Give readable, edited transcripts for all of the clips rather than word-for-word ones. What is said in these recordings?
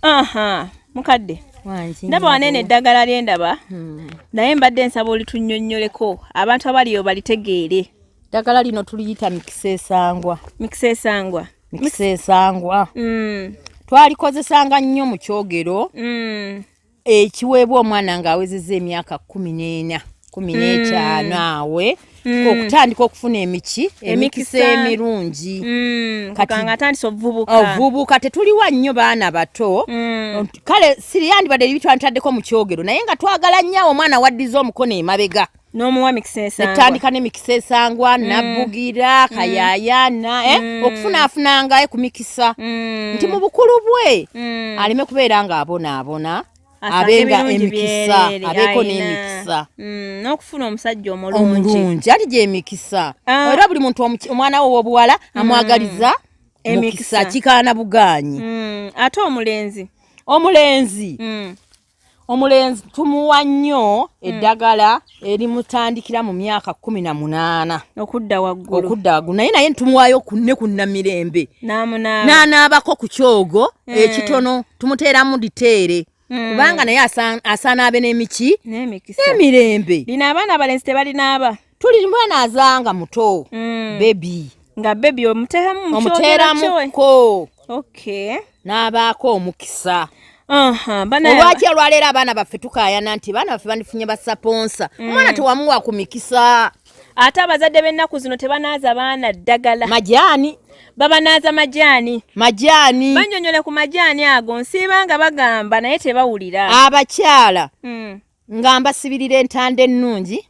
Aha, mukadde. Wanji. Ndaba wanene eddagala lyendaba. Naye mbadde nsaba olitunnyonnyoleko abantu abaliyo balitegeere. Eddagala lino tuliyita Mikiisa Esangwa. Mikiisa Esangwa. Mikiisa Esangwa. Twalikozesanga nnyo mu kyogero. Ekiweebwa omwana ng'awezezza emyaka 14, 15 awe. Okutandika okufuna emikisa emirungi. Kati atandise obuvubuka. Obuvubuka tetuliwa nnyo baana bato. Kale siriyandibadde ebitwataddeko mu kyogero naye nga twagala nnyo omwana waddiza omukono emabega. N'omuwa Mikiisa Esangwa. Etandika ne Mikiisa Esangwa, Nabbugira, Kayaayana, okufunaafunanga ku Mikiisa. Nti mu bukulu bwe aleme kubeera ng'abonaabona. Abenga emikisa, abeko n'emikisa. N'okufuna omusajja omulungi. Ali gye emikisa. Era buli muntu omwana we w'obuwala amwagaliza emikisa kikaana bugaanyi. Ate omulenzi. Omulenzi tumuwa nnyo eddagala erimutandikira mu myaka 18. Okudda waggulu. Naye tumuwaayo ne ku Namirembe. N'anaabako ku kyogo ekitono tumuteeramu diteere. Kubanga naye asaana abe n'emirembe. Lina abaana abalenzi tebalinaaba. Tuli mwana azanga muto. Baby. Nga baby omuteeramuko. Okay. N'abaako omukisa. Olwaki olwaleero abaana baffe tukaayana nti baana baffe bandifunye basaponsa. Omwana tewamuwa ku mikisa. Ate abazadde b'ennaku zino tebanaaza baana ddagala. Majaani. Babanaaza majaani. Bannyonnyole ku majaani ago nsiiba nga bagamba naye tebawulira. Abakyala. Nga mbasibirira entanda ennungi.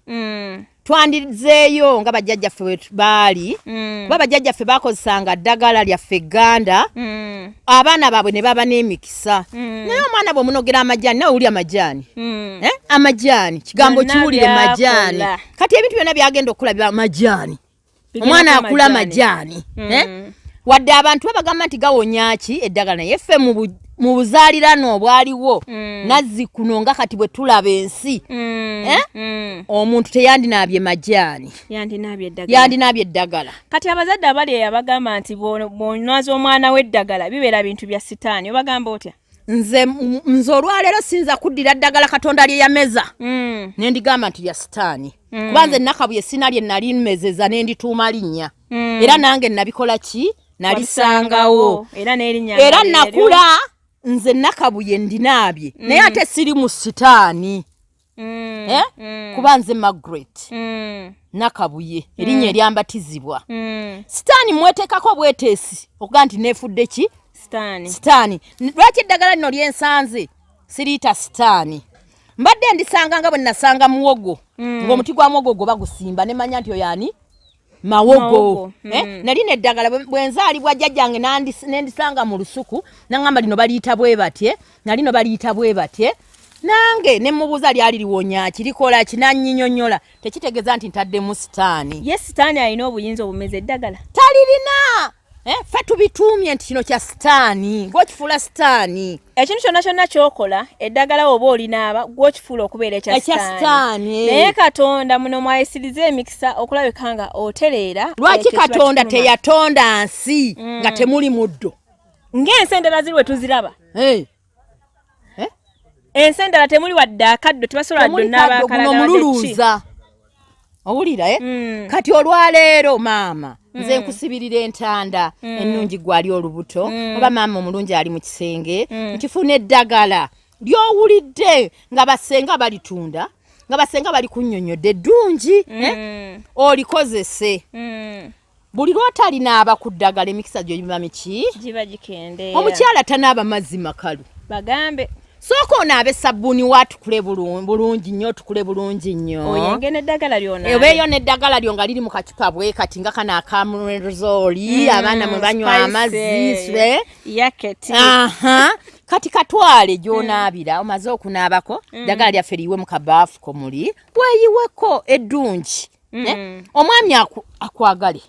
Twandizeeyo nga bajjajjaffe bwe baali. Kuba bajjajjaffe bakozesanga ddagala lyaffe Gganda. Abaana baabwe ne baba n'emikisa. Naye omwana bw'omunogera amajaani nawe wulya majaani. Amajaani kigambo kiwulire majaani. Kati ebintu byonna byagenda okulabira majaani. Omwana akula majaani. Wadde abantu babagamba nti gawonya ki eddagala naye ffe mu buzaalirano obwaliwo Nazzikuno nga kati bwe tulaba ensi. Omuntu teyandinaabye majaani. Yandinaabye eddagala. Kati abazadde abali yabagamba nti bw'onwaza omwana w'eddagala bibeera bintu bya sitaani. Obagamba otya? Nze olwaleero sinza kuddira ddagala Katonda lye yameza. Ne ndigamba nti lya sitaani. Kuba nze Nakabuye sina lye nali mmezeza ne ndituuma linnya. Era nange nabikola ki? Nalisangawo. Era nakula nze Nakabuye ndinaabye. Naye ate siri mu sitaani. Kuba nze Margaret. Nakabuye erinnya eryambatizibwa. Sitaani mweteekako bweteesi okuga nti neefudde ki? Sitaani. Lwaki eddagala lino lyensanze siriita sitaani? Mbadde ndisanga nga bwe nasanga muwogo. Ng'omuti gwa muwogo gwo bagusimba ne manya nti oyo ani? Mawogo. Nali neddagala bwe nzaalibwa jjajjange nendisanga mu lusuku nangamba lino baliyita bwe batye. Nalino baliyita bwe batye. Nange ne mubuuza lyali liwonya kirikola kinannyinnyonnyola tekitegeeza nti ntaddemu sitaani. Ye sitaani alina obuyinza obumeza eddagala? Talirina. Ffe tubituumye nti kino kya sitaani. Gw'okifuula sitaani. Ekintu kyonna ky'okola eddagala oba olinaaba gw'okifuula okubeera ekya sitaani. Naye Katonda muno mwayisiriza emikisa okulabika nga otereera. Lwaki Katonda teyatonda nsi nga temuli muddo? Ng'ensi endala ziri we tuziraba. Ensi endala temuli wadde akaddo tebasobola ddonna abakalagala. Owulira kati olwaleero maama nze nkusibirira entanda ennungi gwali olubuto oba maama omulungi ali mu kisenge nkifuna eddagala ly'owulidde nga basenga balitunda nga basenga bali kunnyonnyodde eddungi olikozese buli lw'otalinaaba ku ddagala emikisa gyo giba miki? Giba gikendeera. Omukyala tanaaba mazzi makalu bagambe. Soko onaabe sabbuuni watukule bulungi nnyo tukule bulungi nnyo. Oyenge n'eddagala lyona. Obeeyo n'eddagala lyo nga liri mu kacupa bwe kati nga kana akamurezooli abaana mwe banywa amazzi yaketi. Kati katwale gy'onaabira omaze okunaabako eddagala lyaffe liyiwe mu kabaafu ko muli weeyiweko eddungi. Omwami akwagale.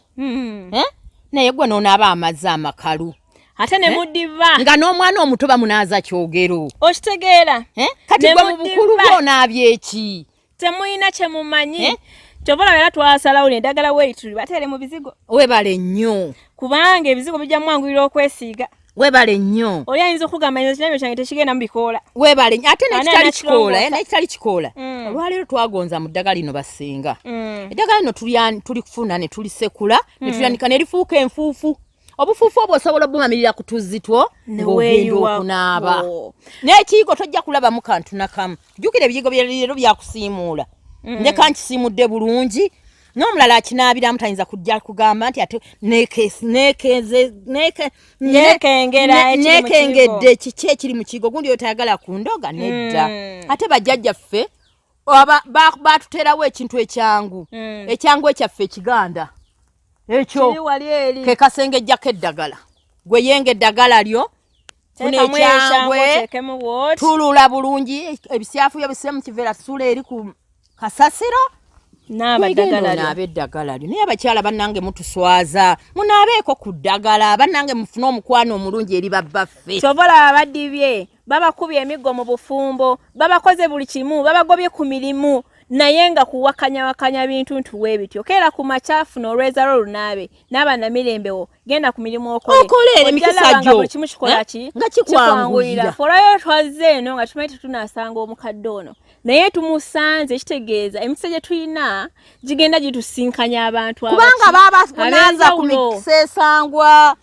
Naye gwe n'onaaba amazzi amakalu. Ate ne mudiva. Nga n'omwana omuto bamunaaza kyogero. Okitegeera. Kati gwe mu bukulu bwo onaabye eki? Temuyina kye mumanyi. Kyova era twasalawo n'eddagala weeri tuli bateere mu bizigo. Webale nnyo. Kubanga ebizigo bijja mwanguyira okwesiiga. webale nnyo oli ayinza okugamba nze kinabyo kyange tekigenda mu bikoola webale ate nekitali kikoola olwaleero twagonza mu ddagala lino basinga eddagala lino tuli kufuna ne tulisekula ne tulyanika ne lifuuka enfuufu obufuufu obwo osobola obumamirira ku tuzzi two ng'ogenda okunaaba n'ekiyigo tojja kulabamu kantu nakamu jjukira ebiyigo byaleero byakusiimuula ne kankisiimudde bulungi n'omulala akinaabiramu tayinza kujja kugamba nti ate nekengedde kiki ekiri mu kiyigo gundi yotayagala ku ndoga nedda ate bajjajjaffe baatuteerawo ekintu ekyangu ekyaffe ekiganda ekyo ke kasengejjako eddagala gwe yenga eddagala lyo funa ekyangwe tulula bulungi ebisyafuyo bisire mu kiveera tusula eri ku kasasiro naabe eddagala lyo naye abakyala bannange mutuswaza munaabeeko ku ddagala bannange mufune omukwano omulungi eri babbaffe kyobola babadibye babakubye emiggo mu bufumbo babakoze buli kimu babagobye ku mirimu naye nga kuwakanya bintu ntuwe bityo keera ku makyafu n'olweza lwo lunaabe n'abaana mirembewo genda ku mirimu okolere Mikiisa gyo nga kikwanguyira folayo twaze eno nga tumanyi tetunaasanga omukadde ono naye tumusanze kitegeeza emikisa gye tulina gigenda gitusinkanya abantu kubanga babananza ku Mikiisa Esangwa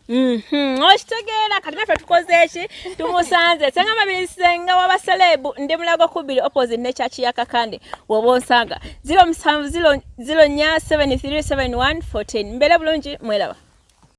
okitegeera kati naffe tukoze eki tumusanze senga mabiri senga w'abaselebu ndi Mulago 2 opposite ne church ya Kakande wobonsanga 0700 737114 mbere bulungi mwelaba